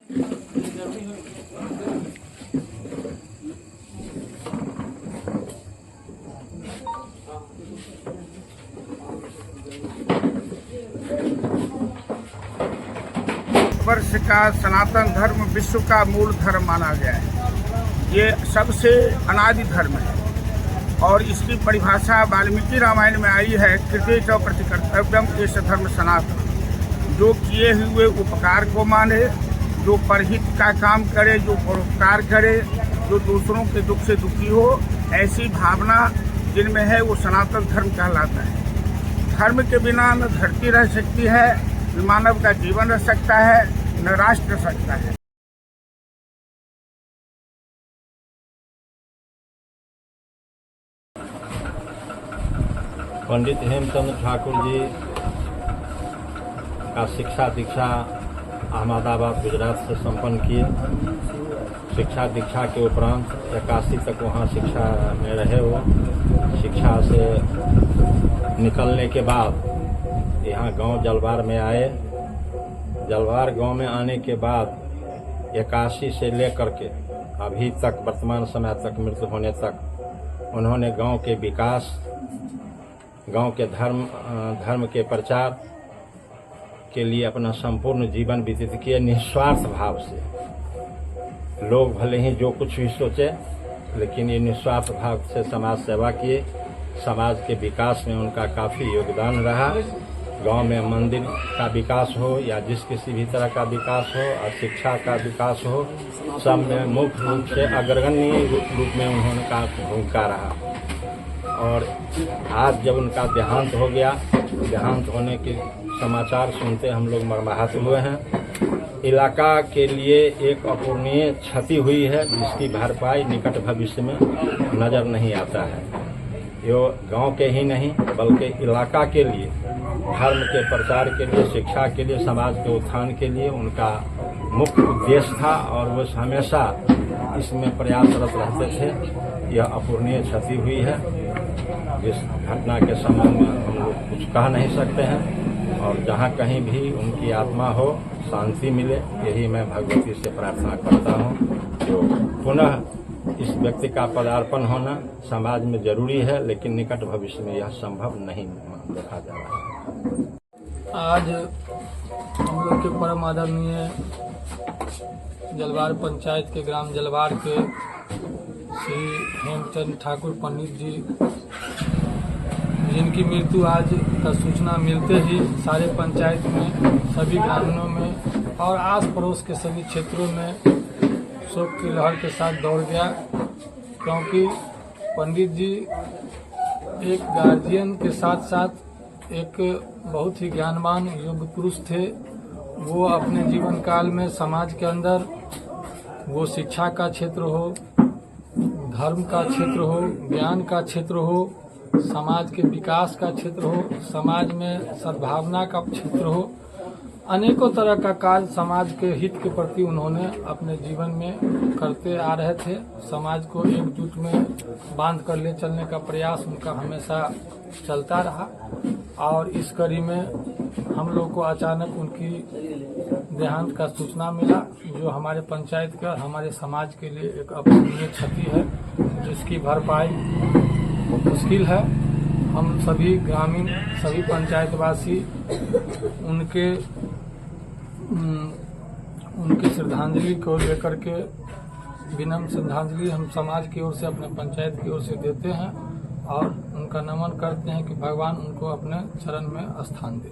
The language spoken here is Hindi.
वर्ष का सनातन धर्म विश्व का मूल धर्म माना गया है। ये सबसे अनादि धर्म है और इसकी परिभाषा वाल्मीकि रामायण में आई है, कृते च प्रतिकर्तव्यम एष धर्म सनातन। जो किए हुए उपकार को माने, जो परहित का काम करे, जो परोपकार करे, जो दूसरों के दुख से दुखी हो, ऐसी भावना जिनमें है वो सनातन धर्म कहलाता है। धर्म के बिना न धरती रह सकती है, न मानव का जीवन रह सकता है, न राष्ट्र रह सकता है। पंडित हेमचंद्र ठाकुर जी का शिक्षा दीक्षा अहमदाबाद गुजरात से संपन्न किए। शिक्षा दीक्षा के उपरांत 81 तक वहाँ शिक्षा में रहे। वो शिक्षा से निकलने के बाद यहाँ गांव जलवार में आए। जलवार गांव में आने के बाद 81 से लेकर के अभी तक वर्तमान समय तक मृत्यु होने तक उन्होंने गांव के विकास, गांव के धर्म के प्रचार के लिए अपना संपूर्ण जीवन व्यतीत किए निस्वार्थ भाव से। लोग भले ही जो कुछ भी सोचे, लेकिन ये निस्वार्थ भाव से समाज सेवा किए। समाज के विकास में उनका काफ़ी योगदान रहा। गांव में मंदिर का विकास हो या जिस किसी भी तरह का विकास हो और शिक्षा का विकास हो, सब में मुख्य रूप से अग्रगण्य रूप में उन्होंने का भूमिका रहा। और आज जब उनका देहांत हो गया, देहांत होने के समाचार सुनते हम लोग मर्माहत हुए हैं। इलाका के लिए एक अपूरणीय क्षति हुई है, जिसकी भरपाई निकट भविष्य में नज़र नहीं आता है। ये गांव के ही नहीं बल्कि इलाका के लिए, धर्म के प्रचार के लिए, शिक्षा के लिए, समाज के उत्थान के लिए उनका मुख्य उद्देश्य था और वो हमेशा इसमें प्रयासरत रहते थे। यह अपूरणीय क्षति हुई है, जिस घटना के संबंध में हम लोग कुछ कह नहीं सकते हैं। और जहाँ कहीं भी उनकी आत्मा हो, शांति मिले, यही मैं भगवती से प्रार्थना करता हूँ। जो पुनः इस व्यक्ति का पदार्पण होना समाज में जरूरी है, लेकिन निकट भविष्य में यह संभव नहीं देखा जा रहा है। आज हम लोग के परम आदरणीय जलवार पंचायत के ग्राम जलवार के श्री हेमचंद ठाकुर पंडित जी, जिनकी मृत्यु आज का सूचना मिलते ही सारे पंचायत में, सभी ग्रामीणों में और आस पड़ोस के सभी क्षेत्रों में शोक की लहर के साथ दौड़ गया। क्योंकि पंडित जी एक गार्जियन के साथ साथ एक बहुत ही ज्ञानवान योग्य पुरुष थे। वो अपने जीवन काल में समाज के अंदर, वो शिक्षा का क्षेत्र हो, धर्म का क्षेत्र हो, ज्ञान का क्षेत्र हो, समाज के विकास का क्षेत्र हो, समाज में सद्भावना का क्षेत्र हो, अनेकों तरह का कार्य समाज के हित के प्रति उन्होंने अपने जीवन में करते आ रहे थे। समाज को एकजुट में बांध कर ले चलने का प्रयास उनका हमेशा चलता रहा। और इस कड़ी में हम लोग को अचानक उनकी देहांत का सूचना मिला, जो हमारे पंचायत का, हमारे समाज के लिए एक अपूरणीय क्षति है, जिसकी भरपाई मुश्किल है। हम सभी ग्रामीण, सभी पंचायतवासी उनकी श्रद्धांजलि को लेकर के विनम्र श्रद्धांजलि हम समाज की ओर से, अपने पंचायत की ओर से देते हैं और उनका नमन करते हैं कि भगवान उनको अपने चरण में स्थान दें।